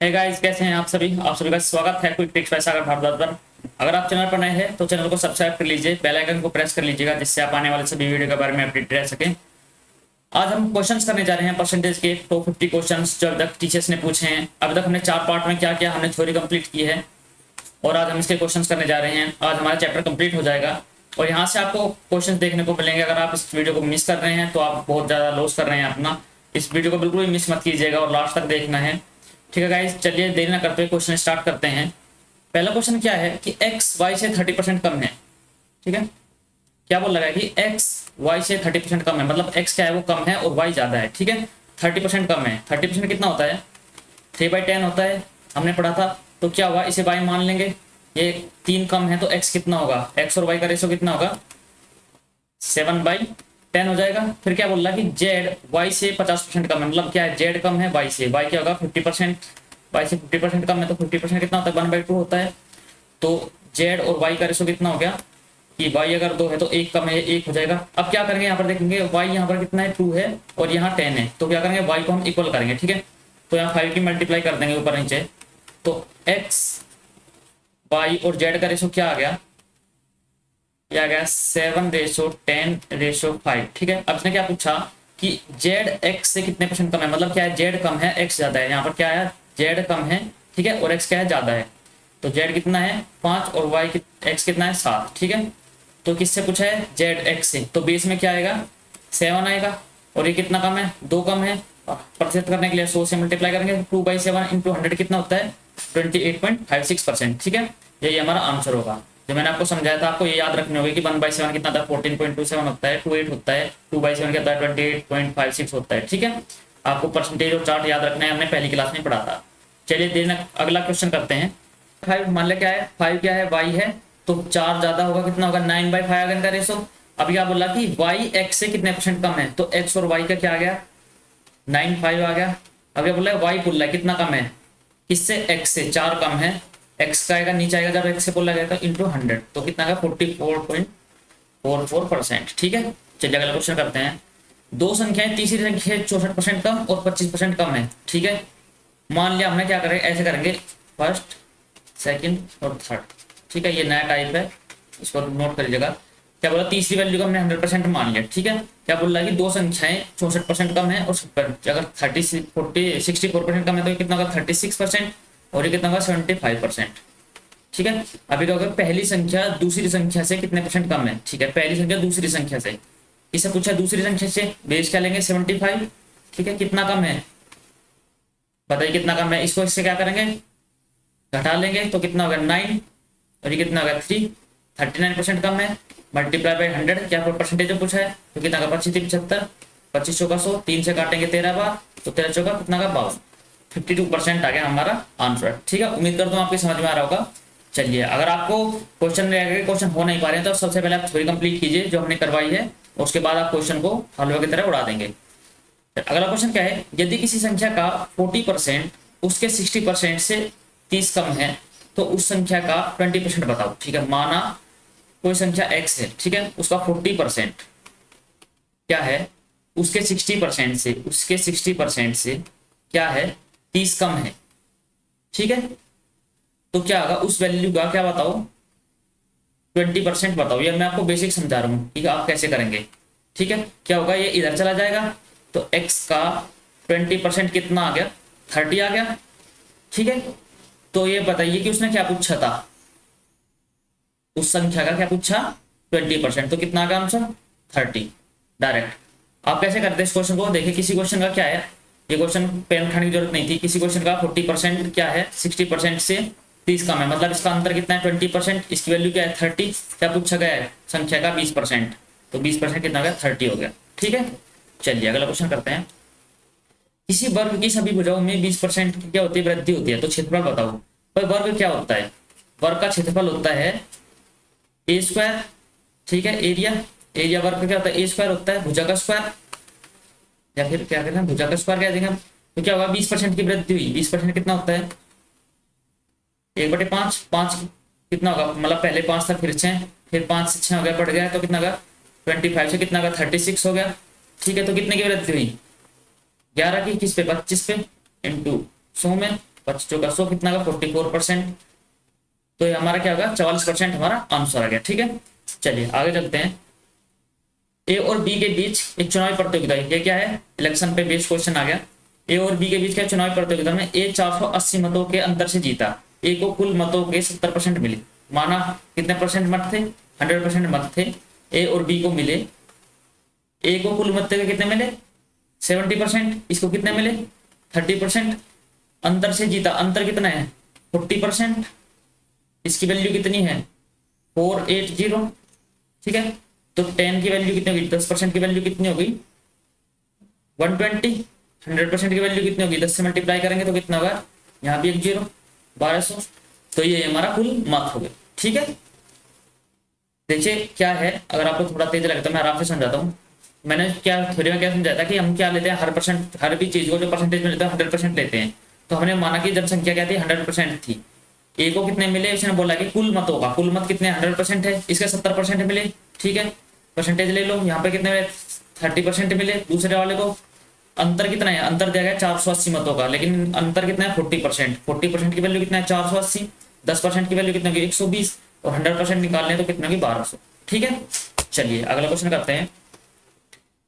Hey guys, कैसे हैं आप सभी का स्वागत है क्विक ट्रिक्स बाय सागर भारद्वाज पर। अगर आप चैनल पर नए हैं तो चैनल को सब्सक्राइब कर लीजिए, बेल आइकन को प्रेस कर लीजिएगा जिससे आप आने वाले सभी वीडियो के बारे में अपडेट रह सकें। आज हम क्वेश्चंस करने जा रहे हैं परसेंटेज के टॉप 50 क्वेश्चंस जो अभी तक टीचर्स ने पूछे हैं। अभी तक हमने 4 पार्ट में क्या किया, हमने थ्योरी कंप्लीट की है और आज हम इसके क्वेश्चंस करने जा रहे हैं। आज हमारा चैप्टर कंप्लीट हो जाएगा और यहाँ से आपको क्वेश्चंस देखने को मिलेंगे। अगर आप इस वीडियो को मिस कर रहे हैं तो आप बहुत ज़्यादा लॉस कर रहे हैं अपना। इस वीडियो को बिल्कुल भी मिस मत कीजिएगा और लास्ट तक देखना है, ठीक है गाइस। चलिए देरी ना करते हुए क्वेश्चन स्टार्ट करते हैं। पहला क्वेश्चन क्या है कि x y से 30% कम है, ठीक है। क्या बोल रहा है कि x y से 30% कम है, मतलब x क्या है वो कम है और y ज्यादा है, ठीक है। 30% कम है, 30% कितना होता है 3/10 होता है, हमने पढ़ा था। तो क्या हुआ, इसे y मान लेंगे। ये 3 कम है तो x कितना होगा, x और y का रेशो कितना होगा 7/10 हो जाएगा। फिर क्या बोल रहा है कि z y से 50% कम है, मतलब क्या है z कम है y से, y क्या होगा 50%, y से 50% कम है तो 50% कितना होता है 1/2 होता है। तो z और y का रेशो कितना हो गया कि y अगर 2 है तो 1 कम है, 1 हो जाएगा। अब क्या करेंगे, यहाँ पर देखेंगे y यहाँ पर कितना है 2 है और यहाँ 10 है, तो क्या करेंगे y को हम इक्वल करेंगे, ठीक है। तो यहाँ 5 की मल्टीप्लाई कर देंगे ऊपर नीचे, तो x y और z का रेशो क्या आ गया, क्या आ गया 7:10:5, ठीक है। अब इसने क्या पूछा कि z x से कितने परसेंट कम है, मतलब क्या है z कम है x ज्यादा है। यहाँ पर क्या है z कम है, ठीक है, और x क्या है ज्यादा है। तो z कितना है 5 और y x कितना है 7, ठीक है। तो किससे पूछा है z x से, तो बेस में क्या आएगा 7 आएगा और ये कितना कम है 2 कम है। प्रतिशत करने के लिए 100 से मल्टीप्लाई करेंगे, 2/7 × 100 कितना होता है 28.56%, ठीक है। यही हमारा आंसर होगा। जो मैंने आपको समझाया था आपको ये याद रखने होगी कि 1/7 कितना था 14.27 होता है, 28 होता है, 2/7 क्या होता है 28.56 होता है, ठीक है। आपको परसेंटेज और चार्ट याद रखना है, हमने पहली क्लास में पढ़ा था। चलिए देना अगला क्वेश्चन करते हैं। 5 मान लिया क्या है 5 क्या है y है, तो 4 ज्यादा होगा कितना होगा 9/5 आएगा इनका रेशो। अब क्या बोला कि y x से कितने परसेंट कम है, तो x और y का क्या आ गया 9/5 आ गया। अब क्या बोला है y बोल रहा है कितना कम है, किससे x से 4 कम है, x का आएगा नीचे आएगा जब x से बोला गया था इंटू 100, तो कितना आएगा 44.44%, ठीक है। चलिए अगला क्वेश्चन करते हैं। दो संख्याएं, तीसरी संख्या 64% कम और 25% कम है, ठीक है। मान लिया हमने क्या करेंगे, ऐसे करेंगे फर्स्ट सेकंड और थर्ड, ठीक है। ये नया टाइप है, इसको नोट कर लीजिएगा। क्या बोला तीसरी वैल्यू को हमने 100% मान लिया, ठीक है। क्या बोल रहा है कि दो संख्याएं 64% कम है और अगर 64% कम है तो ये कितना होगा 36% और ये कितना होगा 75%, ठीक है। अभी क्या होगा पहली संख्या दूसरी संख्या से कितने परसेंट कम है, ठीक है। पहली संख्या दूसरी संख्या से, इसे पूछा दूसरी संख्या से, बेस क्या लेंगे 75, ठीक है। कितना कम है बताइए कितना कम है, इसको इससे क्या करेंगे घटा लेंगे तो कितना होगा 9 और ये कितना होगा 3, 39% कम है। मल्टीप्लाई बाय 100 क्या परसेंटेज पूछा है, तो कितना का 25 75, 25 चौका 100, 3 से काटेंगे 13 बार, तो 13 चौका कितना का 52, 52% आ गया हमारा आंसर, ठीक है। उम्मीद करता हूँ आपकी समझ में आ रहा होगा। चलिए अगर आपको क्वेश्चन हो नहीं पा रहे हैं तो सबसे पहले आप थ्योरी कंप्लीट कीजिए जो हमने करवाई है, और उसके बाद आप क्वेश्चन को हलवे की तरह उड़ा देंगे। अगला क्वेश्चन क्या है, यदि किसी संख्या का 40% उसके 60% से 30 कम है तो उस संख्या का 20% बताओ, ठीक है। माना कोई संख्या x है, ठीक है, उसका 40% क्या है उसके 60% से क्या है 30 कम है, ठीक है। तो क्या होगा उस वैल्यू का क्या बताओ 20% बताओ। ये मैं आपको बेसिक समझा रहा हूँ, ठीक है, आप कैसे करेंगे, ठीक है। क्या होगा ये इधर चला जाएगा तो x का 20% कितना आ गया 30 आ गया, ठीक है। तो ये बताइए कि उसने क्या पूछा था, उस संख्या का क्या पूछा 20%, तो कितना आ गया आंसर 30 डायरेक्ट। आप कैसे करते हैं इस क्वेश्चन को, देखिए किसी क्वेश्चन का क्या है, ये क्वेश्चन पेन उठाने की जरूरत नहीं थी। किसी क्वेश्चन का 40% क्या है 60% से 30 कम है, मतलब इसका अंतर कितना है 20%, इसकी वैल्यू क्या है 30। क्या पूछा गया है संख्या का 20%, तो 20% कितना गया 30 हो गया, ठीक है। चलिए अगला क्वेश्चन करते हैं। किसी वर्ग की सभी भुजाओं में 20% की क्या होती है वृद्धि होती है, तो क्षेत्रफल बताओ। पर वर्ग क्या होता है, वर्ग का क्षेत्रफल होता है a², ठीक है। एरिया वर्ग का क्या होता है a² होता है, भुजा का स्क्वायर, या फिर क्या कहते हैं भुजा का स्क्वायर कह देंगे हम। तो क्या होगा 20% की वृद्धि हुई, 20% कितना होता है 1/5, 5 कितना होगा, मतलब पहले 5 था फिर 6, फिर 5 से 6 हो गया बढ़ गया तो कितना होगा 25 से कितना होगा 36 हो गया, ठीक है। तो कितने की वृद्धि हुई 11 की, किस पे 25 पे इंटू 100 में, 25 चौका 100 कितना का 44%। तो ये हमारा क्या होगा 44% हमारा आंसर आ गया। ठीक है, चलिए आगे चलते हैं। ए और बी के बीच एक चुनावी प्रतियोगिता है। ये क्या है, इलेक्शन पे बेस्ड क्वेश्चन आ गया। ए और बी के बीच क्या चुनावी प्रतियोगिता में ए 480 मतों के अंतर से जीता। ए को कुल मतों के 70% मिले। माना कितने परसेंट मत थे, 100% मत थे ए और बी को मिले। ए को कुल मत के कितने मिले 70%, इसको कितने मिले 30%। अंतर से जीता, अंतर कितना है 40%। इसकी वैल्यू कितनी है 480। ठीक है, तो 10 की वैल्यू कितनी होगी, 10% की वैल्यू कितनी होगी 120। 100% की वैल्यू कितनी होगी, 10 से मल्टीप्लाई करेंगे तो कितना होगा, यहाँ भी एक 0, 1200। तो ये हमारा कुल मत हो गया। ठीक है, देखिए क्या है, अगर आपको थोड़ा तेज लगता है मैं आराम से समझाता हूँ। मैंने क्या थ्योरी में क्या समझाया था कि हम क्या लेते हैं, हर भी चीज को जो परसेंटेज में लेते हैं 100% लेते हैं। तो हमने माना कि जनसंख्या क्या थी 100% थी। ए को कितने मिले, उसने बोला कि कुल मतों का, कुल मत कितने 100% है, इसके 70% मिले। ठीक है, परसेंटेज ले लो, यहाँ पे कितने मिले 30% मिले। दूसरे वाले को अंतर कितना है, अंतर दिया गया 480 मतों का, लेकिन अंतर कितना है 40%। 40% की वैल्यू कितना है 480, 10% की वैल्यू कितना होगी 120, और 100% निकालने तो कितना होगी 1200। ठीक है, चलिए अगला क्वेश्चन करते हैं।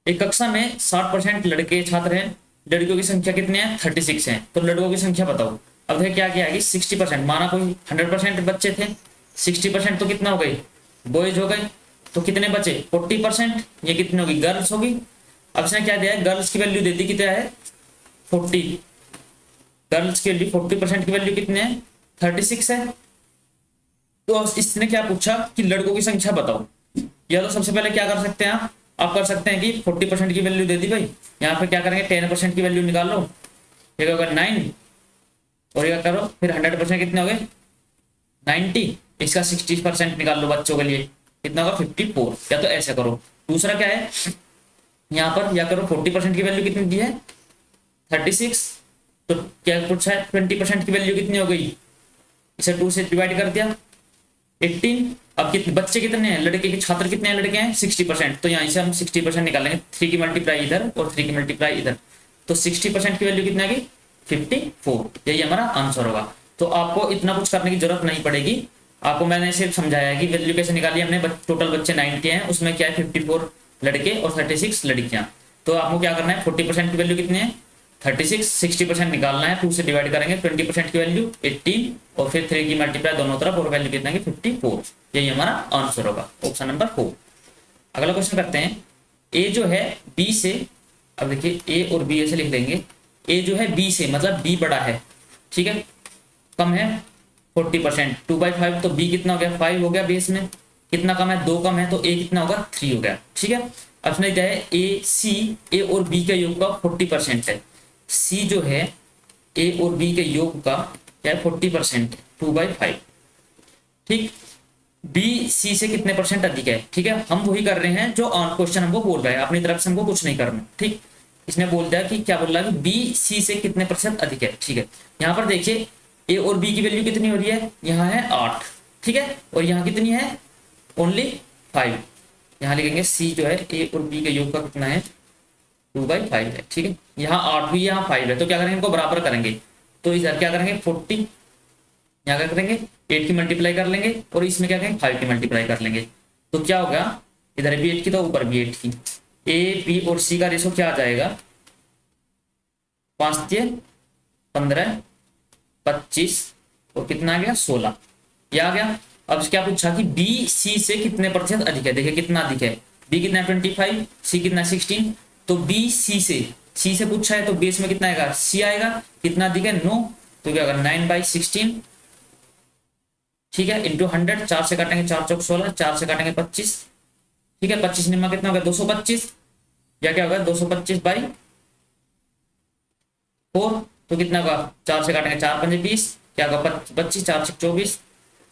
एक कक्षा में 60% लड़के छात्र हैं, लड़कियों की संख्या कितनी है 36 है। तो लड़कों की संख्या बताओ। अब देखिए क्या क्या आएगी 60%, माना कोई 100% बच्चे थे, 60% तो कितना हो गए बॉयज हो गए, तो कितने बचे 40%, ये कितनी होगी गर्ल्स होगी। अब इसने क्या दिया है, गर्ल्स की वैल्यू दे दी कितना है 40, गर्ल्स की वैल्यू 40% की वैल्यू कितने है 36 है। तो इसने क्या पूछा कि लड़कों की संख्या बताओ। या तो सबसे पहले क्या कर सकते हैं आप कर सकते हैं कि 40% की वैल्यू दे दी भाई, यहाँ पे क्या करेंगे 10% की वैल्यू निकाल लो, ये होगा 9, और ये करो फिर 100% कितने हो गए 90, इसका 60% निकाल लो बच्चों के लिए, कितना होगा 54। या तो ऐसा करो। दूसरा क्या है, यहाँ पर या करो 40% की वैल्यू कितनी दी है 36, तो क्या पूछा है 20% की वैल्यू कितनी हो गई, इसे 2 से डिवाइड कर दिया 18। अब कितने बच्चे कितने हैं, लड़के के छात्र कितने हैं, लड़के हैं 60%, तो यहाँ से हम 60% निकालेंगे, 3 की मल्टीप्लाई इधर और 3 की मल्टीप्लाई इधर, तो 60% की वैल्यू कितनी आ गई 54। यही हमारा आंसर होगा। तो आपको इतना कुछ करने की जरूरत नहीं पड़ेगी, आपको मैंने सिर्फ समझाया है कि वैल्यू कैसे निकाली हमने। टोटल बच्चे 90 हैं, उसमें क्या है 54 लड़के और 36 लड़कियां। तो आपको क्या करना है 40% की वैल्यू कितनी है 36, 60% निकालना है, 2 से डिवाइड करेंगे, 20% की वैल्यू 18 और फिर 3 की मल्टीप्लाई दोनों तरफ और वैल्यू कितना है 54। यही हमारा आंसर होगा, ऑप्शन नंबर 4। अगला क्वेश्चन करते हैं। ए जो है बी से, अब देखिए ए और बी ऐसे लिख देंगे, ए जो है बी से मतलब बी बड़ा है, ठीक है, कम है 40%, 2/5, तो बी कितना हो गया 5 हो गया बेस में, कितना कम है 2 कम है, तो ए कितना होगा 3 हो गया। ठीक है, अब इसमें क्या है ए सी, ए और बी का योग का 40% है, सी जो है ए और बी के योग का क्या है 40%, 2/5। ठीक, बी सी से कितने परसेंट अधिक है। ठीक है, हम वही कर रहे हैं जो क्वेश्चन हमको बोल रहा है, अपनी तरफ से हमको कुछ नहीं करना। ठीक, इसने बोल दिया कि क्या बोल रहा है कि बी सी से कितने प्रतिशत अधिक है। ठीक है, यहाँ पर देखिए ए और बी की वैल्यू कितनी हो रही है, यहाँ है 8, ठीक है, और यहाँ कितनी है ओनली 5। यहाँ लिखेंगे सी जो है ए और बी के योग का कितना है 2/5 है। ठीक है, यहाँ 8 भी यहाँ 5 है, तो क्या करेंगे इनको बराबर करेंगे, तो इधर क्या करेंगे 40, यहाँ क्या करेंगे 8 की मल्टीप्लाई कर लेंगे और इसमें क्या करेंगे 5 की मल्टीप्लाई कर लेंगे, तो क्या होगा इधर भी 8 की तो ऊपर भी 8 की। ए बी और सी का रेशो क्या आ जाएगा 5 × 15 25 और कितना आ गया 16, ये आ गया। अब क्या पूछा कि बी सी से कितने प्रतिशत अधिक है, देखिए कितना अधिक है, बी कितना 25, सी कितना 16, तो बी सी से पूछा है तो बेस में कितना आएगा सी आएगा, कितना अधिक है 9, तो क्या होगा 9/16, ठीक है, इंटू 100, 4 से काटेंगे 4 चौक 16, 4 से काटेंगे 25, ठीक है, 25 निम्मा कितना होगा 225, या क्या होगा 225/4, तो कितना होगा 4 से काटेंगे 4 × 5 = 20, क्या होगा 25, 4 × 6 = 24,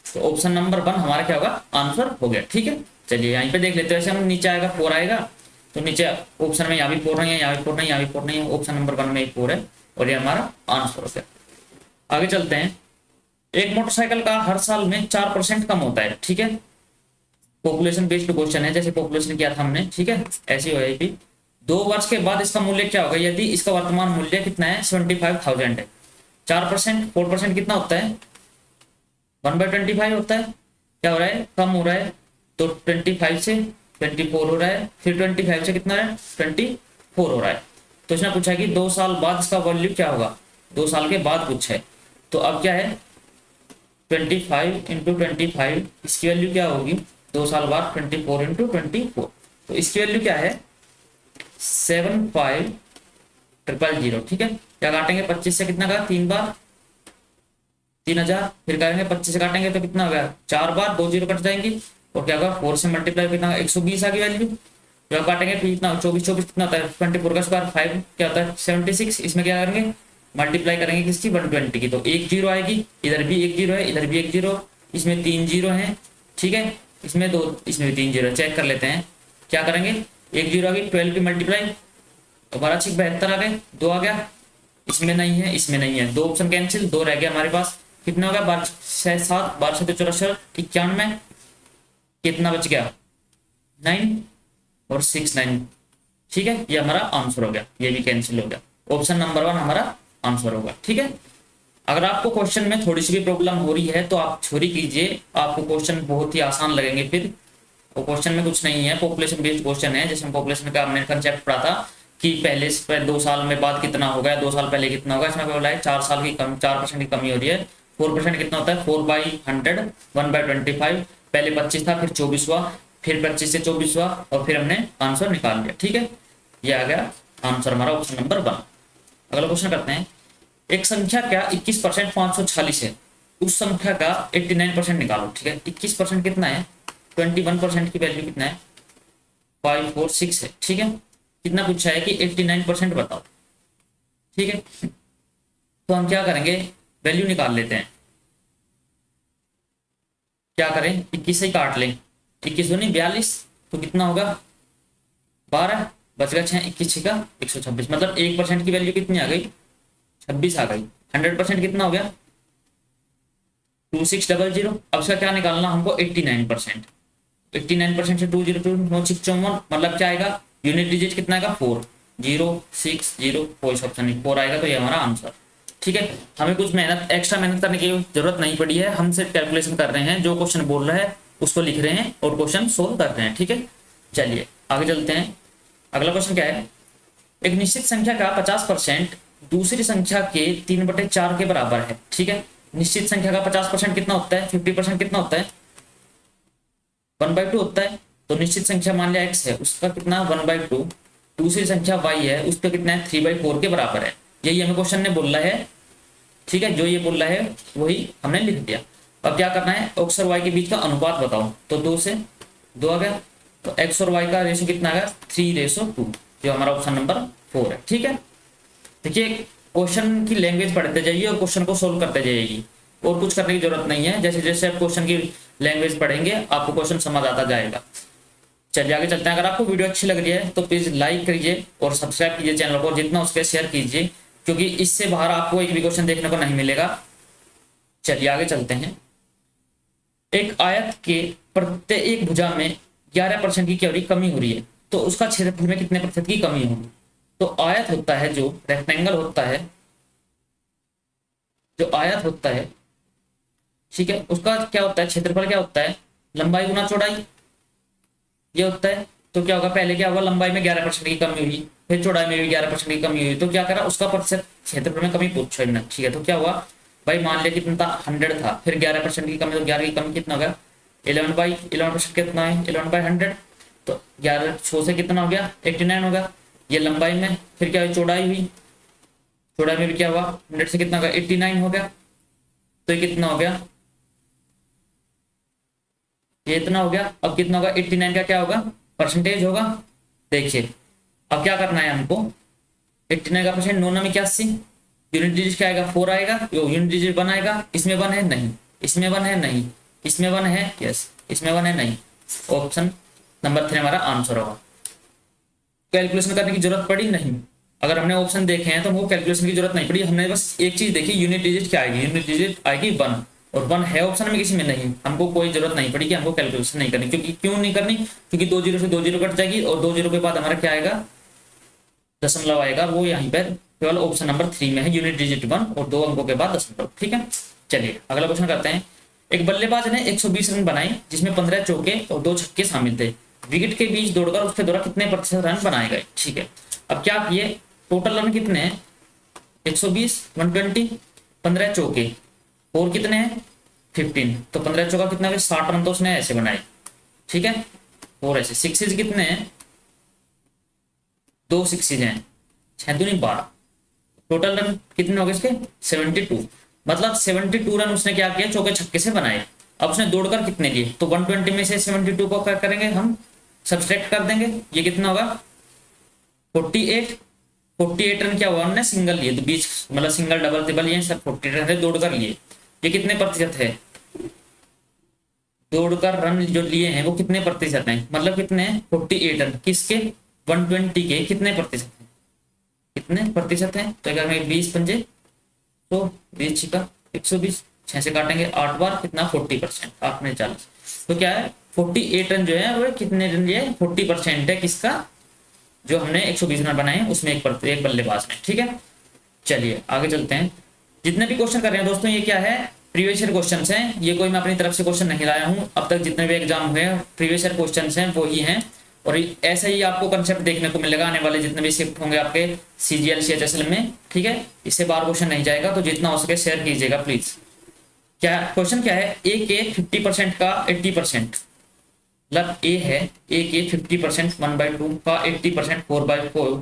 तो ऑप्शन नंबर 1 हमारा क्या होगा आंसर हो गया। ठीक है, चलिए यहीं पे देख लेते हैं, वैसे हम नीचे आएगा 4 आएगा, तो नीचे ऑप्शन में यहाँ भी 4 नहीं है, यहाँ भी 4 नहीं, यहाँ भी 4 नहीं है, ऑप्शन नंबर 1 में 4 है और ये हमारा आंसर हो गया। आगे चलते हैं। एक मोटरसाइकिल का हर साल में 4% कम होता है। ठीक है, पॉपुलेशन बेस्ड क्वेश्चन है, जैसे पॉपुलेशन किया था हमने, ठीक है, ऐसी हो जाएगी। 2 वर्ष के बाद इसका मूल्य क्या होगा, यदि इसका वर्तमान मूल्य कितना है 75,000 है, 4%, 4% कितना होता है, 1/25 होता है। क्या हो रहा है, कम हो रहा है, तो 25 से 24 हो रहा है, फिर 25 से कितना हो रहा है, 24 हो रहा है। तो इसने पूछा कि 2 साल बाद इसका वैल्यू क्या होगा, 2 साल के बाद कुछ है। तो अब क्या है, 25 इंटू 25, इसकी वैल्यू क्या होगी, 2 साल बाद 24 इंटू 24, तो इसकी वैल्यू क्या है, 75,000। ठीक है, क्या काटेंगे, 25 से कितना का, 3 बार 3000, फिर करेंगे 25 से काटेंगे तो कितना हो गया, 4 बार, 2 जीरो कट जाएंगी, और क्या होगा 4 से मल्टीप्लाई कितना, 120 आ गई वैल्यू। जब काटेंगे फिर कितना, 24 24 कितना होता है, 24 का स्क्वायर 5 क्या होता है, 76। इसमें क्या करेंगे, मल्टीप्लाई करेंगे किसकी, 120 की, तो एक जीरो आएगी, इधर भी एक जीरो है, इधर भी एक जीरो, इसमें 3 जीरो है। ठीक है, इसमें 2, इसमें भी 3 जीरो, चेक कर लेते हैं। क्या करेंगे, एक जीरो आ गई, 12 की मल्टीप्लाई, तो 12 6 72 आ गए, 2 आ गया, इसमें नहीं है, इसमें नहीं है, 2 ऑप्शन कैंसिल, 2 रह गया हमारे पास। कितना हो गया, 12 6 7, 12 7 64, 91, कितना बच गया, 9 और 6 9। ठीक है, ये हमारा आंसर हो गया, ये भी कैंसिल हो गया, ऑप्शन नंबर 1 हमारा आंसर होगा। ठीक है, अगर आपको क्वेश्चन में थोड़ी सी भी प्रॉब्लम हो रही है तो आप छोरी कीजिए, आपको क्वेश्चन बहुत ही आसान लगेंगे। फिर वो क्वेश्चन में कुछ नहीं है, पॉपुलेशन बेस्ड क्वेश्चन है। जैसे पॉपुलेशन का हमने कंसेप्ट पढ़ा था कि पहले 2 साल में बाद कितना होगा, 2 साल पहले कितना होगा। इसमें बोला है 4 साल की कम, 4% की कमी हो रही है। 4% कितना होता है, 4/100, 1/25। पहले 25 था, फिर 24 हुआ, फिर 25 से 24 हुआ, और फिर हमने आंसर निकाल लिया। ठीक है, ये आ गया आंसर हमारा, ऑप्शन नंबर 1। अगला क्वेश्चन करते हैं, एक संख्या क्या 21% 546 है, उस संख्या का 89% निकालो। ठीक है, 21% कितना है, 21% की वैल्यू कितना है, 546 है। ठीक है, कितना पूछा है कि 89% बताओ। ठीक है, तो हम क्या करेंगे, वैल्यू निकाल लेते हैं। क्या करें, 21 से ही काट लें, 21 दूनी 42, तो कितना होगा 12, बच गया 6, 21 6 का 126, मतलब 1% की वैल्यू कितनी आ गई, 26 आ गई। 100% कितना हो गया, 2600। अब इसका क्या निकालना हमको, 89%। 89% से 202 9 6 54, मतलब क्या आएगा, यूनिट डिजिट कितना आएगा, 4 0 6 0, कोई ऑप्शन नहीं, 4 आएगा, तो ये हमारा आंसर। ठीक है, हमें कुछ मेहनत, एक्स्ट्रा मेहनत करने की जरूरत नहीं पड़ी है, हम सिर्फ कैलकुलेशन कर रहे हैं, जो क्वेश्चन बोल रहा है उसको लिख रहे हैं और क्वेश्चन सोल्व कर रहे हैं। ठीक है, चलिए आगे चलते हैं। अगला क्वेश्चन क्या है, एक निश्चित संख्या का 50% दूसरी संख्या के 3/4 के बराबर है। ठीक है, निश्चित संख्या का 50% कितना होता है, 50% कितना होता है, 1/2 होता है। तो निश्चित संख्या मान लिया x है, उसका कितना 1/2, दूसरी संख्या y है, उसका कितना है 3/4 के बराबर है। यही हमें क्वेश्चन ने बोला है। ठीक है, जो ये बोल रहा है वही हमने लिख दिया। अब क्या करना है, x और y के बीच का अनुपात बताओ, तो 2 से 2 आ गया, तो x और y का रेशो कितना आ गया, 3:2, जो हमारा ऑप्शन नंबर 4 है। ठीक है, देखिए क्वेश्चन की लैंग्वेज पढ़ते जाइए और क्वेश्चन को सोल्व करते जाइएगी, और कुछ करने की जरूरत नहीं है। जैसे जैसे आप क्वेश्चन की लैंग्वेज पढ़ेंगे आपको क्वेश्चन समझ आता जाएगा। चलिए आगे चलते हैं। अगर आपको वीडियो अच्छी लग रही है तो प्लीज लाइक करिए और सब्सक्राइब कीजिए चैनल को, जितना उसके शेयर कीजिए, क्योंकि इससे बाहर आपको एक भी क्वेश्चन देखने को नहीं मिलेगा। चलिए आगे चलते हैं। एक आयत के प्रत्येक भुजा में 11% की क्या हो रही, कमी हो रही है, तो उसका क्षेत्रफल में कितने प्रतिशत की कमी होगी। तो आयत होता है, जो रेक्टेंगल होता है, जो आयत होता है, ठीक है, उसका क्या होता है, क्षेत्रफल क्या होता है, लंबाई गुना चौड़ाई, ये होता है। तो क्या होगा, पहले क्या होगा, लंबाई में 11% की कमी हुई, फिर चौड़ाई में भी 11% की कमी हुई, तो क्या करा, उसका प्रतिशत क्षेत्रफल में कमी पूछो इन्होंने। ठीक है, तो क्या हुआ भाई, मान लिया कितना था, 100 था, फिर 11% की कमी, तो 11 की कमी कितना हो गया, 11/11% कितना है, 11/100, तो 11 100 से कितना हो गया, 89 हो गया। ये लंबाई में, फिर क्या हुई, चौड़ाई हुई, चौड़ाई में भी क्या हुआ, 100 से कितना हो गया, 89 हो गया। तो ये कितना हो गया, ये इतना हो गया। अब कितना होगा, 89 का क्या होगा, परसेंटेज होगा। देखिए अब क्या करना है हमको, 89 का परसेंट 9 में 81, यूनिट डिजिट क्या आएगा, 4 आएगा, यूनिट डिजिट 1 आएगा। इसमें 1 है नहीं, इसमें 1 है नहीं, इसमें 1 है यस, इसमें 1 है नहीं, ऑप्शन नंबर 3 हमारा आंसर होगा। कैलकुलेशन करने की जरूरत पड़ी नहीं, अगर हमने ऑप्शन देखे हैं तो वो कैलकुलेशन की जरूरत नहीं पड़ी, हमने बस एक चीज देखी, यूनिट डिजिट क्या आएगी, यूनिट डिजिट आएगी 1, और 1 है ऑप्शन में, किसी में नहीं, हमको कोई जरूरत नहीं पड़ी कि हमको कैलकुलेशन नहीं करनी। क्योंकि क्यों नहीं करनी, क्योंकि 2 जीरो से 2 जीरो कट जाएगी, और 2 जीरो के बाद हमारा क्या आएगा, दशमलव आएगा, वो यहीं पर केवल ऑप्शन नंबर 3 में है यूनिट डिजिट 1 और 2 अंकों के बाद दशमलव। ठीक है, चलिए अगला क्वेश्चन करते हैं। एक बल्लेबाज ने 120 रन बनाए जिसमें 15 चौके और 2 छक्के शामिल थे। विकेट के बीच दौड़कर उसके द्वारा कितने प्रतिशत रन बनाए गए? ठीक है, अब क्या किए, टोटल रन कितने हैं 120, 120, 15 चौके और कितने हैं 15, तो 15 चौका कितना है 60 रन तो उसने ऐसे बनाए। ठीक है, और ऐसे सिक्सेज कितने हैं, 2 सिक्सेज हैं, 6 दूनी 12, टोटल रन कितने हो गए इसके 72। मतलब 72 रन उसने क्या किया, चौके छक्के से बनाए। अब उसने दौड़कर कितने लिए, तो 120 में से 72 को क्या करेंगे हम, सब्सट्रैक्ट कर देंगे, ये कितना होगा 48। 48 रन क्या हुआ, हमने सिंगल लिए, तो बीच मतलब सिंगल डबल ट्रिपल ये सब 48 रन दौड़कर लिए। ये कितने प्रतिशत है, दौड़कर रन जो लिए हैं वो कितने प्रतिशत हैं, मतलब कितने 48 रन किसके 120 के कितने प्रतिशत हैं, कितने प्रतिशत हैं, तो अगर मैं 20 पंजे तो 20 छिका 120, 6 से काटेंगे 8 बार कितना 40%, 8 में 40, तो क्या है 48 रन जो है वो कितने रन लिए 40% है किसका, जो हमने 120 रन बनाए उसमें एक बल्लेबाज ने। ठीक है, चलिए आगे चलते हैं। जितने भी क्वेश्चन कर रहे हैं दोस्तों ये क्या है, प्रीवियस ईयर क्वेश्चंस हैं, ये कोई मैं अपनी तरफ से क्वेश्चन नहीं लाया हूं। अब तक जितने भी एग्जाम हुए हैं प्रीवियस ईयर क्वेश्चंस हैं वो ही हैं, और ऐसा ही आपको कंसेप्ट देखने को मिलेगा आने वाले जितने भी शिफ्ट होंगे आपके CGL CHSL में। ठीक है, इससे बाहर क्वेश्चन नहीं जाएगा, तो जितना हो सके शेयर कीजिएगा प्लीज। क्या क्वेश्चन क्या है, ए के 50% का 80%, मतलब ए है ए के 50% 1/2 का 80% 4/4,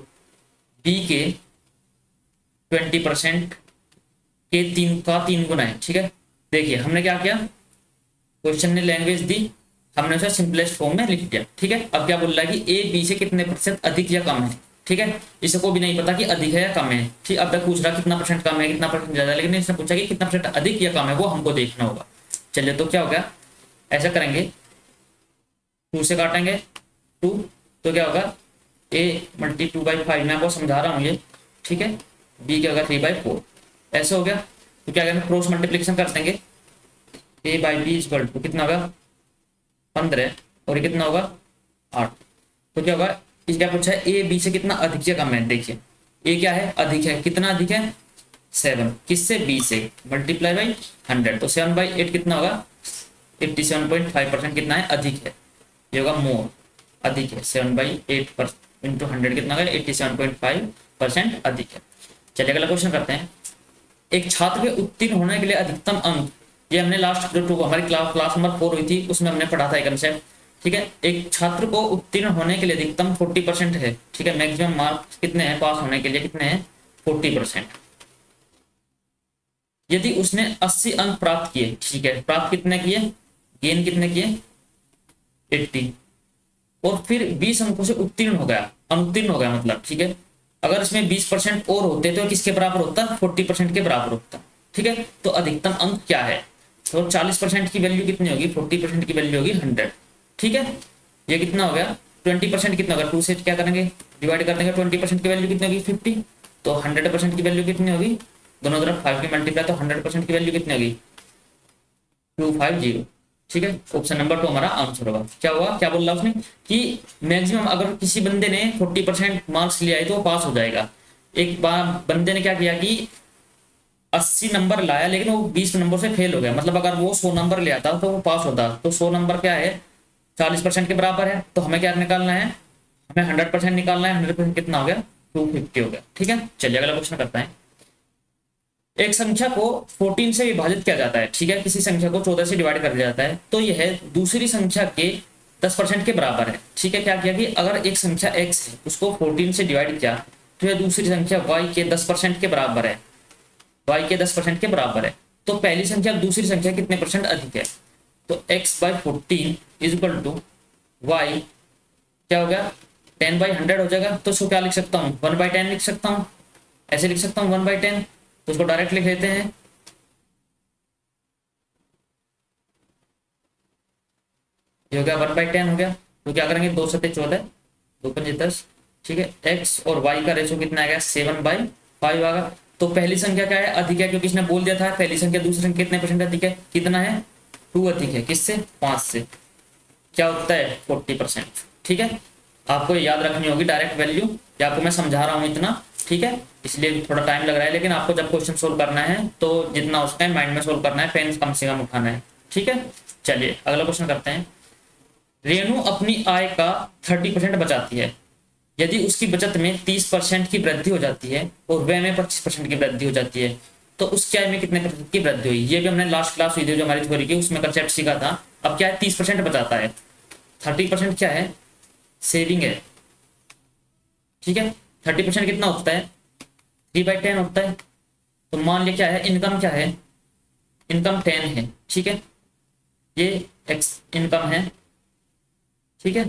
बी के 20% के 3 का 3 गुना है। ठीक है, देखिए हमने क्या किया, क्वेश्चन ने लैंग्वेज दी, हमने उसे सिंपलेस्ट फॉर्म में लिख दिया। ठीक है, अब क्या बोल रहा है कि ए बी से कितने प्रतिशत अधिक या कम है। ठीक है, इसको भी नहीं पता कि अधिक है या कम है। ठीक, अब तक पूछ रहा कितना परसेंट कम है कितना परसेंट ज्यादा है, लेकिन इसने पूछा कि कितना परसेंट अधिक या कम है वो हमको देखना होगा। चलिए तो क्या होगा, ऐसा करेंगे 2 से काटेंगे 2, तो क्या होगा a × 2/5, मैं आपको समझा रहा हूँ ये। ठीक है, b क्या होगा 3/4, ऐसे हो गया। तो क्या करेंगे, क्रॉस मल्टीप्लिकेशन कर देंगे, a/b = कितना होगा 15 और ये कितना होगा 8। तो क्या होगा, इस क्या पूछा है ए बी से कितना अधिक या कम है। देखिए ए क्या है, अधिक है, कितना अधिक है 7, किससे बी से, × 100, तो 7/8 कितना होगा 87.5% कितना है, अधिक है, ये होगा मोर, अधिक है 7/8 × 100 कितना होगा 87.5% अधिक है। चलिए अगला क्वेश्चन करते हैं। एक छात्र के उत्तीर्ण होने के लिए अधिकतम अंक, ये हमने लास्ट जो हमारी क्लास नंबर 4 हुई थी उसमें हमने पढ़ा था एक कंसेप्ट। ठीक है, एक छात्र को उत्तीर्ण होने के लिए अधिकतम 40% है। ठीक है, मैक्सिमम मार्क्स कितने हैं पास होने के लिए, कितने हैं 40%। यदि उसने 80 अंक प्राप्त किए, ठीक है, प्राप्त कितने किए, गेन कितने किए 80, और फिर 20 अंकों से उत्तीर्ण हो गया, अनुत्तीर्ण हो गया मतलब। ठीक है, अगर इसमें 20% और होते तो किसके बराबर होता, 40% के बराबर होता। ठीक है, तो अधिकतम अंक क्या है, तो 40% की वैल्यू कितनी होगी, 40% की वैल्यू होगी 100। ठीक है, ये कितना हो गया 20% कितना होगा, 2 से क्या करेंगे डिवाइड कर देंगे, 20% की वैल्यू कितनी होगी 50, तो 100% की वैल्यू कितनी होगी, दोनों तरफ 5 की मल्टीप्लाई, तो 100% की वैल्यू कितनी होगी 250। ठीक है, ऑप्शन नंबर 2 हमारा आंसर होगा। क्या हुआ, क्या बोल रहा उसने कि मैक्सिमम अगर किसी बंदे ने 40% मार्क्स लिया है तो वो पास हो जाएगा। एक बार बंदे ने क्या किया कि 80 नंबर लाया लेकिन वो 20 नंबर से फेल हो गया, मतलब अगर वो 100 नंबर ले आता तो वो पास होता, तो 100 नंबर क्या है 40% के बराबर है, तो हमें क्या निकालना है, हमें 100% निकालना है। 100% कितना हो गया 250 हो गया। ठीक है, चलिए अगला क्वेश्चन करते हैं। एक संख्या को 14 से विभाजित किया जाता है। ठीक है, किसी संख्या को 14 से डिवाइड कर दिया जाता है तो यह दूसरी संख्या के 10% के बराबर है। ठीक है, क्या किया कि अगर एक संख्या x है उसको 14 से डिवाइड किया तो यह दूसरी संख्या y के 10% के बराबर है, y के 10% के बराबर है। तो पहली संख्या दूसरी संख्या कितने परसेंट अधिक है, तो x/14 = y क्या हो गया 10/100 हो जाएगा। तो इसको क्या लिख सकता हूँ 1/10 लिख सकता हूँ, ऐसे लिख सकता हूँ 1/10, तो उसको डायरेक्ट लिख लेते हैं। ये हो गया 1/10 हो गया। तो क्या करेंगे 2 7 14, 2 5 10। ठीक है, x और y का रेशो कितना आ गया 7/5 आगा। तो पहली संख्या क्या है अधिक है, क्योंकि इसने बोल दिया था पहली संख्या दूसरी संख्या कितने परसेंट अधिक है, कितना है 2 अधिक है, किससे 5 से, क्या होता है 40%। ठीक है, आपको याद रखनी होगी डायरेक्ट वैल्यू, या आपको मैं समझा रहा हूँ इतना। ठीक ठीक है, इसलिए थोड़ा टाइम लग रहा है, लेकिन आपको जब क्वेश्चन सोल्व करना है तो जितना हो सके माइंड में सोल्व करना है, पेन कम से कम उठाना है। ठीक है, चलिए अगला क्वेश्चन करते हैं। रेणु अपनी आय का 30% बचाती है। यदि उसकी बचत में 30% की वृद्धि हो जाती है और व्यय में 25% की वृद्धि हो जाती है, तो उसकी आय में कितने प्रतिशत की वृद्धि हुई? ये भी हमने लास्ट क्लास हुई थी जो हमारी थ्योरी की, उसमें कंसेप्ट सीखा था। अब क्या है, 30% बचाता है, 30% क्या है, सेविंग है। ठीक है, 30% कितना होता है, 3/10 होता है। तो मान लिया क्या है, इनकम क्या है, इनकम 10 है। ठीक है, ये एक्स इनकम है। ठीक है,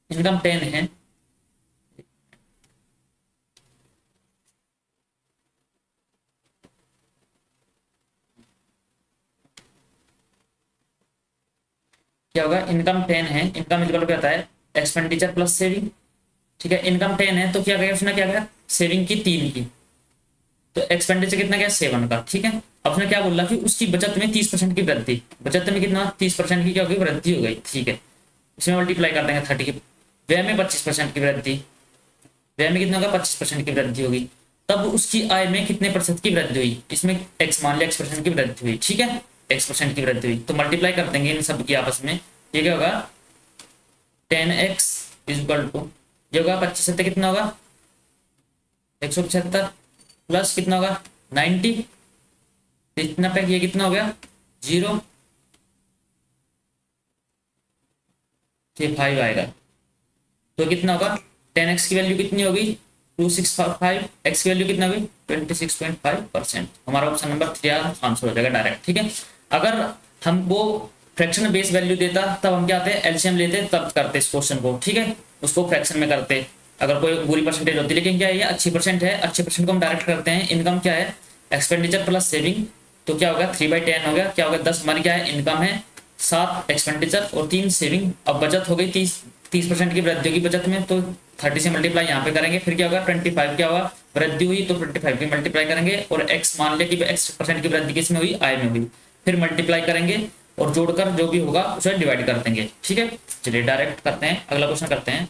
इनकम 10 है। क्या होगा, इनकम 10 है, इनकम इक्वल क्या होता है, एक्सपेंडिचर प्लस सेविंग। ठीक है, इनकम 10 है तो क्या करेगा उसने, क्या करा, सेविंग की 3 की, तो एक्सपेंडिचर कितना गया, 7 का। ठीक है, अब उसने क्या बोला कि उसकी बचत में 30% की वृद्धि, बचत में कितना, 30% की क्या होगी, वृद्धि हो गई। ठीक है, इसमें मल्टीप्लाई कर देंगे 30 की, व्यय में 25% की वृद्धि, व्यय में कितना होगा, 25% की वृद्धि होगी। तब उसकी आय में कितने प्रतिशत की वृद्धि हुई, इसमें एक्स मान लिया, x% की वृद्धि हुई। ठीक है, x% की वृद्धि हुई, तो मल्टीप्लाई कर देंगे इन सब की आपस में। ये क्या होगा, 10x इक्वल टू, ये होगा 25 से कितना होगा, 175 प्लस कितना होगा 90, इतना पे ये कितना हो गया 0, ये 5 आएगा। तो कितना होगा, 10x की वैल्यू कितनी होगी, 265, x की वैल्यू कितना होगी 26.5%। हमारा ऑप्शन नंबर 3 आंसर हो जाएगा डायरेक्ट। ठीक है, अगर हमको फ्रैक्शन बेस वैल्यू देता तब हम क्या आते हैं, एलसीएम लेते तब करते इस क्वेश्चन को। ठीक है, उसको फ्रैक्शन में करते अगर कोई बुरी परसेंटेज होती, लेकिन क्या है, ये अच्छी परसेंट है, अच्छे परसेंट को हम डायरेक्ट करते हैं। इनकम क्या है, एक्सपेंडिचर प्लस सेविंग, तो क्या होगा 3/10 हो गया, क्या होगा 10 हमारी क्या है, इनकम है, 7 एक्सपेंडिचर और 3 सेविंग। अब बचत हो गई 30% की वृद्धि होगी बचत में, तो 30 से मल्टीप्लाई यहाँ पे करेंगे, फिर क्या होगा 25, क्या होगा वृद्धि हुई तो 25 की मल्टीप्लाई करेंगे, और x मान लिया कि x% की वृद्धि किसमें हुई, आय में हुई, फिर मल्टीप्लाई करेंगे और जोड़कर जो भी होगा उसे डिवाइड कर देंगे। ठीक है, चलिए डायरेक्ट करते हैं, अगला क्वेश्चन करते हैं।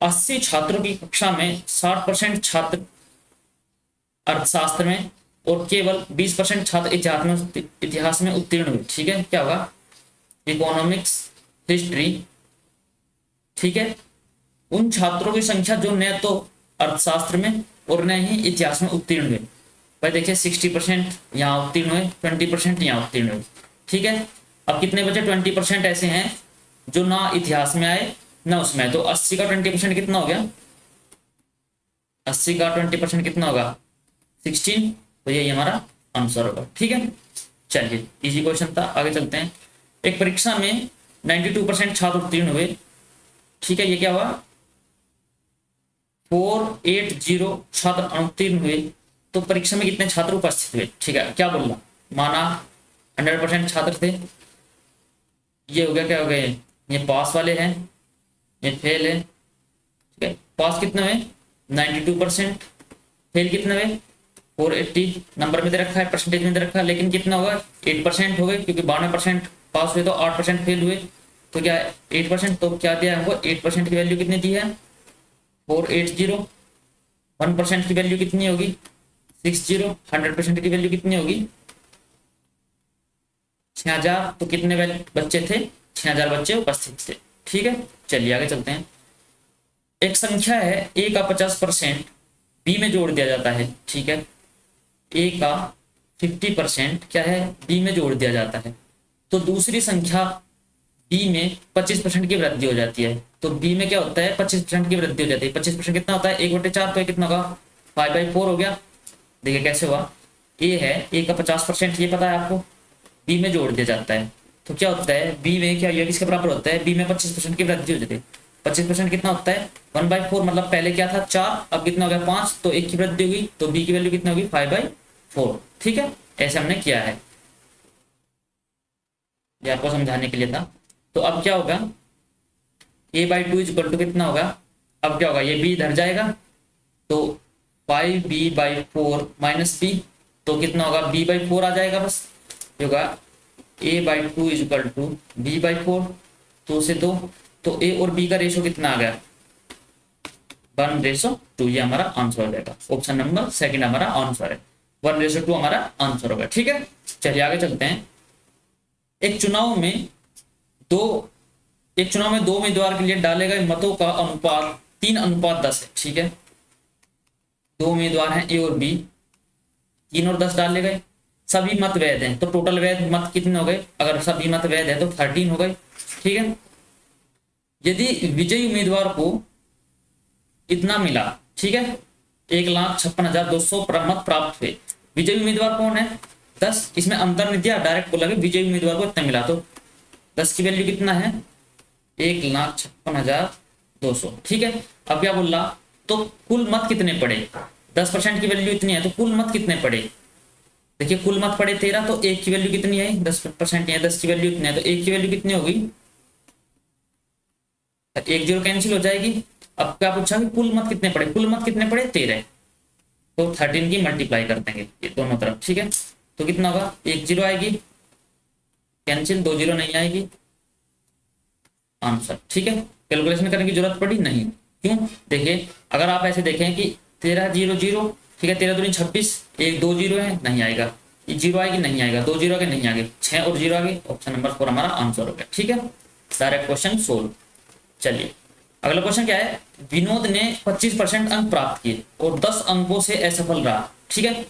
80 छात्रों की कक्षा में 60% छात्र अर्थशास्त्र में और केवल 20% छात्र इतिहास में उत्तीर्ण हुए। ठीक है, क्या होगा, इकोनॉमिक्स, हिस्ट्री। ठीक है, उन छात्रों की संख्या जो न तो अर्थशास्त्र में और न ही इतिहास में उत्तीर्ण हुए। भाई देखिए 60% यहाँ उत्तीर्ण हुए, 20% यहाँ उत्तीर्ण हुए। ठीक है, अब कितने बचे, 20% ऐसे हैं जो ना इतिहास में आए ना उसमें आए, तो 80 का 20% कितना हो गया, 80 का 20% कितना होगा 16, तो यही हमारा आंसर होगा। ठीक है, चलिए इजी क्वेश्चन था, आगे चलते हैं। एक परीक्षा में 92% छात्र उत्तीर्ण हुए। ठीक है, ये क्या हुआ, 480 छात्र अनुत्तीर्ण हुए, तो परीक्षा में कितने छात्र उपस्थित हुए। ठीक है, क्या बोलना, माना 100% छात्र थे, ये हो गया, क्या हो गए, ये पास वाले हैं, ये फेल है। ठीक है, पास कितने हुए 92%, फेल कितने हुए 480, नंबर में दे रखा है, परसेंटेज में दे रखा है, लेकिन कितना होगा 8% हो गए, क्योंकि 92% पास हुए तो 8% फेल हुए, तो क्या 8%, तो क्या दिया हमको, 8% की वैल्यू कितनी दी है 480, 1% की वैल्यू कितनी होगी 60, 100% की वैल्यू कितनी होगी 6000, तो कितने बच्चे थे 6000 बच्चे उपस्थित थे। ठीक है, चलिए आगे चलते हैं। एक संख्या है a का 50% b में जोड़ दिया जाता है। ठीक है, a का 50% क्या है, b में जोड़ दिया जाता है, तो दूसरी संख्या b में 25% की वृद्धि हो जाती है। तो b में क्या होता है, 25% की वृद्धि हो जाती है। 25% कितना होता है, 1/4, तो ये कितना होगा 5/4 हो गया। देखिए कैसे हुआ, a है, a का 50% ये पता है आपको, b में जोड़ दिया जाता है, तो क्या होता है b में क्या, ये किसके बराबर होता है, b में 25% की वृद्धि हो जाती है। 25% कितना होता है 1/4, मतलब पहले क्या था 4, अब कितना हो गया 5, तो 1 की वृद्धि होगी, तो b की वैल्यू कितना होगी 5/4। ठीक है, ऐसे हमने किया है, ये आपको समझाने के लिए था। तो अब क्या होगा, a/2 इक्वल टू कितना होगा, अब क्या होगा, ये b इधर जाएगा, तो 5b/4 माइनस b, तो कितना होगा b/4 आ जाएगा, बस ये होगा a/2 इक्वल टू b/4, 2 से 2, तो a और b का रेशो कितना आ गया 1:2, ये हमारा आंसर हो जाएगा। ऑप्शन नंबर सेकंड हमारा आंसर है, 1:2 हमारा आंसर होगा। ठीक है, चलिए आगे चलते हैं। एक चुनाव में दो एक चुनाव में 2 उम्मीदवार के लिए डाले गए मतों का अनुपात 3:10 है। ठीक है, 2 उम्मीदवार हैं ए और बी, 3 और 10 डाले गए, सभी मत वैध हैं, तो टोटल वैध मत कितने हो गए? अगर सभी मत वैध है तो 13 हो गए। ठीक है, यदि विजयी उम्मीदवार को इतना मिला, ठीक है, 1,56,200 मत प्राप्त हुए, विजयी उम्मीदवार कौन है? 10। इसमें अंतर नहीं दिया, डायरेक्ट बोला कि विजयी उम्मीदवार को इतना मिला, तो 10 की वैल्यू कितना है? 1,56,200। ठीक है, अब क्या बोल रहा? तो कुल मत कितने पड़े? 10% की वैल्यू इतनी है, तो कुल मत कितने पड़े? देखिए कुल मत पड़े 13, तो 1 की वैल्यू कितनी है? 10% है, 10 की वैल्यू इतनी है, तो 1 की वैल्यू कितनी होगी? 1 0 कैंसिल हो जाएगी। अब क्या पूछा कि कुल मत कितने पड़े? कुल मत कितने पड़े? 13, तो 13 की मल्टीप्लाई कर देंगे ये दोनों तरफ। ठीक है, तो कितना होगा? 1 0 आएगी, कैंसिल, 2 0 नहीं आएगी, आंसर। ठीक है, कैलकुलेशन करने की जरूरत पड़ी नहीं। क्यों? देखिए अगर आप ऐसे देखें कि 13 0 0, ठीक है, 13 दूनी 26, 1 2 0 है, नहीं आएगा, 0 आएगी, नहीं आएगा, 2 0 आगे, नहीं आगे, 6 और 0 आगे, ऑप्शन नंबर 4 हमारा आंसर हो गया। ठीक है, डायरेक्ट क्वेश्चन सोल्व। चलिए अगला क्वेश्चन क्या है? विनोद ने 25% अंक प्राप्त किए और 10 अंकों से असफल रहा। ठीक है,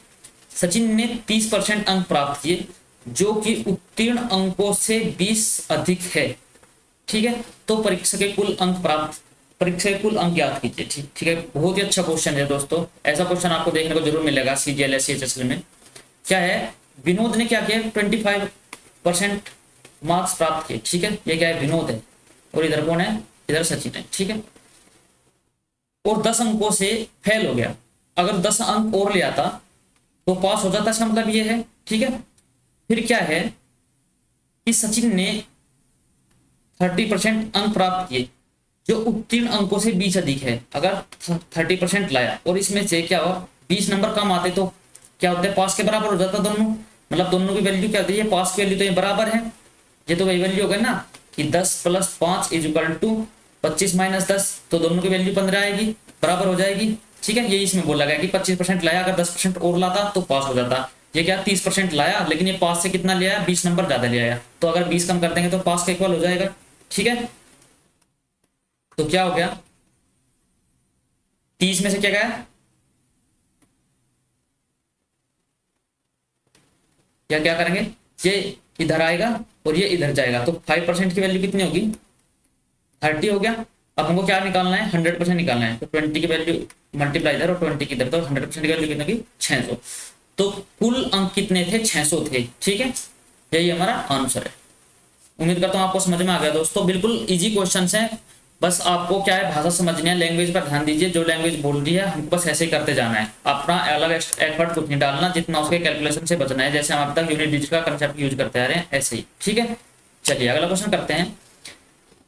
सचिन ने 30% अंक प्राप्त किए जो कि उत्तीर्ण अंकों से 20 अधिक है। ठीक है, तो परीक्षा के कुल अंक ज्ञात कीजिए। ठीक है, बहुत ही अच्छा क्वेश्चन है दोस्तों, ऐसा क्वेश्चन आपको देखने को जरूर मिलेगा CGL SHSL में। क्या है? विनोद ने क्या किया? 25% मार्क्स प्राप्त किए। ठीक है, ये क्या है? विनोद है, और इधर कौन है? इधर सचिन है। ठीक है, और 10 अंकों से फेल हो गया। अगर 10 अंक और ले आता तो पास हो जाता, इसका मतलब ये है। ठीक है, फिर क्या है कि सचिन ने 30% अंक प्राप्त किए जो उत्तीर्ण अंकों से 20 अधिक है। अगर 30% लाया और इसमें से क्या हुआ? 20 नंबर कम आते तो क्या होता है? पास के बराबर हो जाता दोनों, मतलब दोनों की वैल्यू क्या होती है? पास की वैल्यू तो ये बराबर है, ये तो वही वैल्यू हो गई ना कि 10 + 5 = 25 - 10, तो दोनों की वैल्यू 15 आएगी, बराबर हो जाएगी। ठीक है, ये इसमें बोला गया कि 25% लाया, अगर 10% और लाता तो पास हो जाता। ये क्या 30% लाया, लेकिन ये पास से कितना ले आया? 20 नंबर ज्यादा ले आया, तो अगर 20 कम कर देंगे तो पास का इक्वल हो जाएगा। ठीक है, तो क्या हो गया? 30 में से क्या गया? क्या करेंगे? ये इधर आएगा और ये इधर जाएगा, तो 5% की वैल्यू कितनी होगी? 30 हो गया। अब हमको क्या निकालना है? 100% निकालना है, तो 20 की वैल्यू मल्टीप्लाई इधर और 20 की इधर, तो 100% की वैल्यू कितनी होगी? 600। तो कुल अंक कितने थे? 600 थे। ठीक है, यही हमारा आंसर है। उम्मीद करता हूँ आपको समझ में आ गया दोस्तों, बिल्कुल इजी क्वेश्चन है। बस आपको क्या है? भाषा समझनी है, लैंग्वेज पर ध्यान दीजिए, जो लैंग्वेज बोल रही है हमको बस ऐसे ही करते जाना है, अपना अलग एफर्ट कुछ नहीं डालना, जितना उसके कैलकुलेशन से बचना है, जैसे हम अब तक यूनिट डिजिट का कंसेप्ट यूज करते आ रहे हैं ऐसे ही। ठीक है, चलिए अगला क्वेश्चन करते हैं।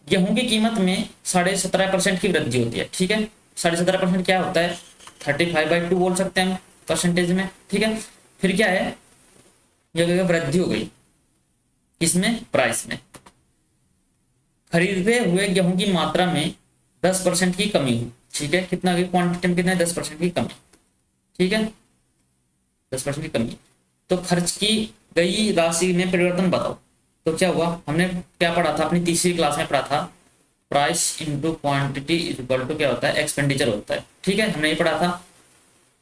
गेहूं की कीमत में 17.5% की वृद्धि होती है। ठीक है, 17.5% क्या होता है? 35/2 बोल सकते हैं हम परसेंटेज में। ठीक है, फिर क्या है? ये वृद्धि हो गई किसमें? प्राइस में। खरीदे हुए गेहूं की मात्रा में 10% की कमी हुई। ठीक है, कितना की क्वांटिटी में? कितना? 10% की कमी। ठीक है, 10% की कमी। तो खर्च की गई राशि में परिवर्तन बताओ। तो क्या हुआ? हमने क्या पढ़ा था? अपनी तीसरी क्लास में पढ़ा था, price into quantity equal to क्या होता है? एक्सपेंडिचर होता है। ठीक है, हमने ये पढ़ा था,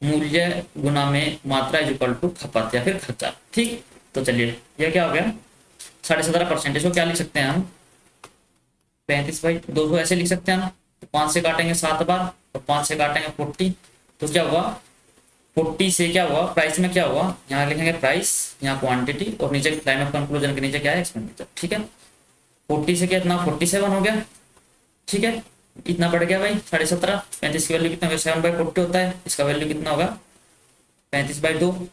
मूल्य गुना में मात्रा इक्वल टू खपत या फिर खर्चा। ठीक, तो चलिए यह क्या हो गया? 17.5%। इसको क्या लिख सकते हैं हम? 35/200 ऐसे लिख सकते हैं ना। तो 5 से काटेंगे 7 बार और 5 से काटेंगे 40, तो क्या हुआ? 40 से क्या हुआ? प्राइस में क्या हुआ? यहाँ लिखेंगे प्राइस, यहाँ क्वांटिटी, और नीचे लाइन ऑफ कंक्लूजन के नीचे क्या है? एक्सपेंडिचर। ठीक है, 40 से क्या इतना? 47 हो गया। ठीक है, इतना बढ़ गया भाई 17.5। 35 की वैल्यू कितना होगा? 7/40 होता है, इसका वैल्यू कितना होगा? 35/2,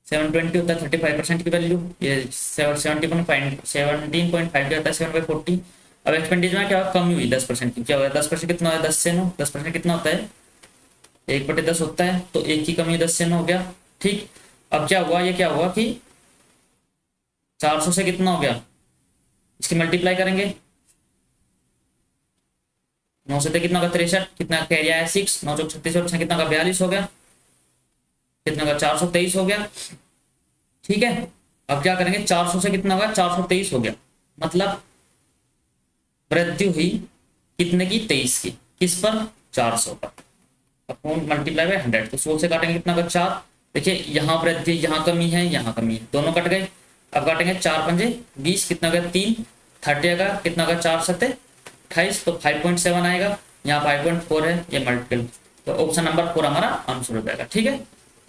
720 होता है 35% की वैल्यू, ये 17.5 होता है 7/40। अब एक्सपेंडिचर में क्या हुआ? कमी हुई 10% की। क्या हुआ? 10% कितना है? 10 से 9। 10% कितना होता है? 1/10 होता है, तो 1 की कमी 10 से 9 हो गया। ठीक, अब क्या हुआ? ये क्या हुआ कि 400 से कितना हो गया? इसकी मल्टीप्लाई करेंगे, 9 से कितना होगा 63, कितना कैरी आया 6, 9 चौक 36 और 6 कितना का 42 हो गया, कितना का 423 हो गया। ठीक है, अब क्या करेंगे 400 से कितना होगा 423 हो गया, मतलब वृद्धि हुई कितने की 23 की, किस पर 400 पर, अपॉन मल्टीप्लाई बाय 100। तो 16 से काटेंगे कितना का 4, देखिए यहाँ वृद्धि, यहाँ कमी है, यहाँ कमी है, दोनों कट गए। अब काटेंगे 4 पंजे 20, कितना का 3, 30 का कितना का 4 सत्ते 28, तो 5.7 आएगा, यहाँ 5.4 है, ये मल्टीपल, तो ऑप्शन नंबर 4 हमारा आंसर हो जाएगा। ठीक है,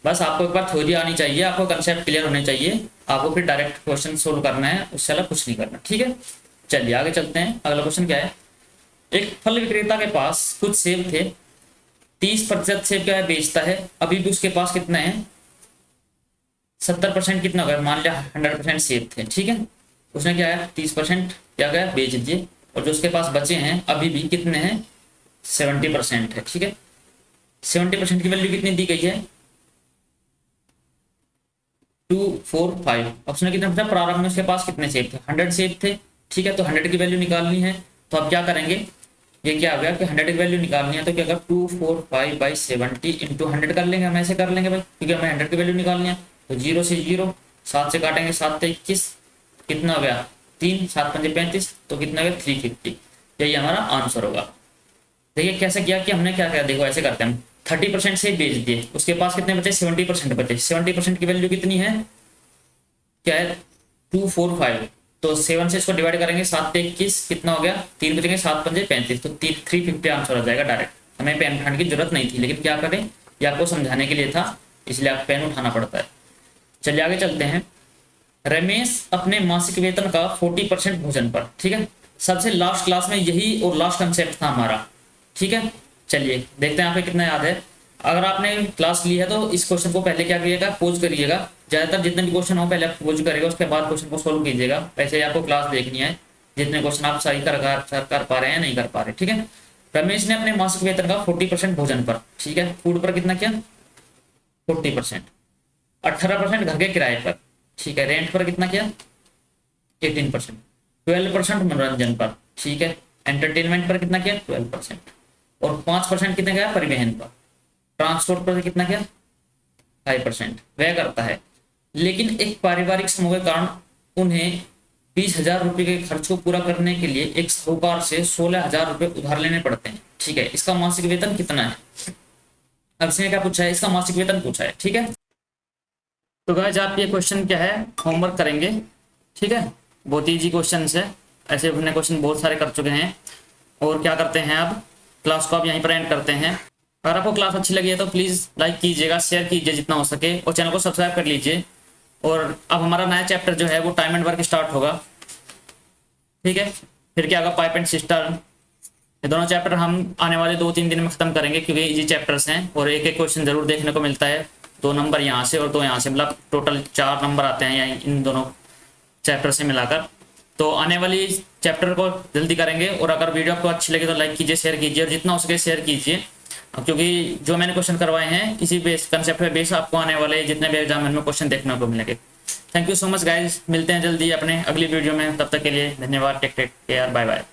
बस आपको एक बार थ्योरी आनी चाहिए, आपको कंसेप्ट क्लियर होने चाहिए, आपको फिर डायरेक्ट क्वेश्चन सोल्व करना है, उससे अलग कुछ नहीं करना। ठीक है, चलिए आगे चलते हैं। अगला क्वेश्चन क्या है, एक फल विक्रेता के पास कुछ सेब थे, 30% सेब क्या है बेचता है, अभी भी उसके पास कितना है 70%, कितना होगा मान लिया 100% सेब थे। ठीक है, उसने क्या है 30% क्या गया बेच दिए, और जो उसके पास बचे हैं अभी भी कितने हैं 70% है। ठीक है, 70% की वैल्यू कितनी दी गई है 245। ऑप्शन में कितना पूछा, प्रारंभ में उसके पास कितने सेब थे 100 सेब थे। ठीक है, तो 100 की वैल्यू निकालनी है, तो अब क्या करेंगे, ये क्या हो गया कि 100 की वैल्यू निकालनी है, तो क्या होगा 245/70 इंटू 100 कर लेंगे, हम ऐसे कर लेंगे भाई, क्योंकि हमें 100 की वैल्यू निकालनी है। तो 0 से 0, 7 से काटेंगे 7 से 21, कितना हो गया 3, 7 पंजे 35, तो कितना हो गया 350। यही हमारा आंसर होगा। देखिए कैसे किया कि हमने क्या किया, देखो ऐसे करते हैं, 30% से बेच दिए, उसके पास कितने बचे 70% बचे, 70% की वैल्यू कितनी है क्या है 245, तो 7 से इसको डिवाइड करेंगे 7 से 21, कितना हो गया 3 बचेंगे 7 पंजे 35, तो 350 आंसर हो जाएगा डायरेक्ट। हमें पेन उठाने की जरूरत नहीं थी, लेकिन क्या करें ये आपको समझाने के लिए था, इसलिए आप पेन उठाना पड़ता है। चलिए आगे चलते हैं। रमेश अपने मासिक वेतन का 40% भोजन पर, ठीक है, सबसे लास्ट क्लास में यही और लास्ट कंसेप्ट था हमारा। ठीक है, चलिए देखते हैं यहाँ पे कितना याद है। अगर आपने क्लास ली है तो इस क्वेश्चन को पहले क्या करिएगा पोज करिएगा, ज्यादातर जितने भी क्वेश्चन हो पहले आप पोज करिएगा, उसके बाद क्वेश्चन को सोल्व कीजिएगा। वैसे आपको क्लास देखनी है, जितने क्वेश्चन आप सही कर पा रहे हैं नहीं कर पा रहे। ठीक है, रमेश ने अपने मासिक वेतन का 40% भोजन पर, ठीक है, फूड पर कितना किया 40%, 18% घर के किराए पर, ठीक है, रेंट पर कितना किया 18%, 12% मनोरंजन पर, ठीक है, एंटरटेनमेंट पर कितना किया 12%, और 5% कितना गया परिवहन पर, ट्रांसपोर्ट पर कितना किया 5% व्यय करता है। लेकिन एक पारिवारिक समूह के कारण उन्हें 20,000 रुपए के खर्च को पूरा करने के लिए एक साहूकार से 16,000 रुपए उधार लेने पड़ते हैं। ठीक है, इसका मासिक वेतन कितना है, अब इसमें क्या पूछा है, इसका मासिक वेतन पूछा है। ठीक है, तो गाइस आप ये क्वेश्चन क्या है होमवर्क करेंगे। ठीक है, बहुत ईजी क्वेश्चन है, ऐसे अपने क्वेश्चन बहुत सारे कर चुके हैं। और क्या करते हैं अब क्लास को आप यहीं पर एंड करते हैं। अगर आपको क्लास अच्छी लगी है तो प्लीज़ लाइक कीजिएगा, शेयर कीजिए जितना हो सके, और चैनल को सब्सक्राइब कर लीजिए। और अब हमारा नया चैप्टर जो है वो टाइम एंड वर्क स्टार्ट होगा। ठीक है, फिर क्या होगा पाइप एंड सिस्टम, ये दोनों चैप्टर हम आने वाले 2-3 दिन में खत्म करेंगे, क्योंकि इजी चैप्टर्स हैं और एक एक क्वेश्चन जरूर देखने को मिलता है। 2 नंबर यहाँ से और 2 यहाँ से, मतलब टोटल 4 नंबर आते हैं यहाँ इन दोनों चैप्टर से मिलाकर। तो आने वाली चैप्टर को जल्दी करेंगे। और अगर वीडियो आपको अच्छी लगे तो लाइक कीजिए, शेयर कीजिए, और जितना हो सके शेयर कीजिए, क्योंकि जो मैंने क्वेश्चन करवाए हैं इसी बेस कंसेप्ट पे बेस आपको आने वाले जितने भी एग्जाम में क्वेश्चन देखने को मिलेंगे। Thank you so much guys, मिलते हैं जल्दी अपने अगली वीडियो में, तब तक के लिए धन्यवाद, टेक केयर, बाय बाय।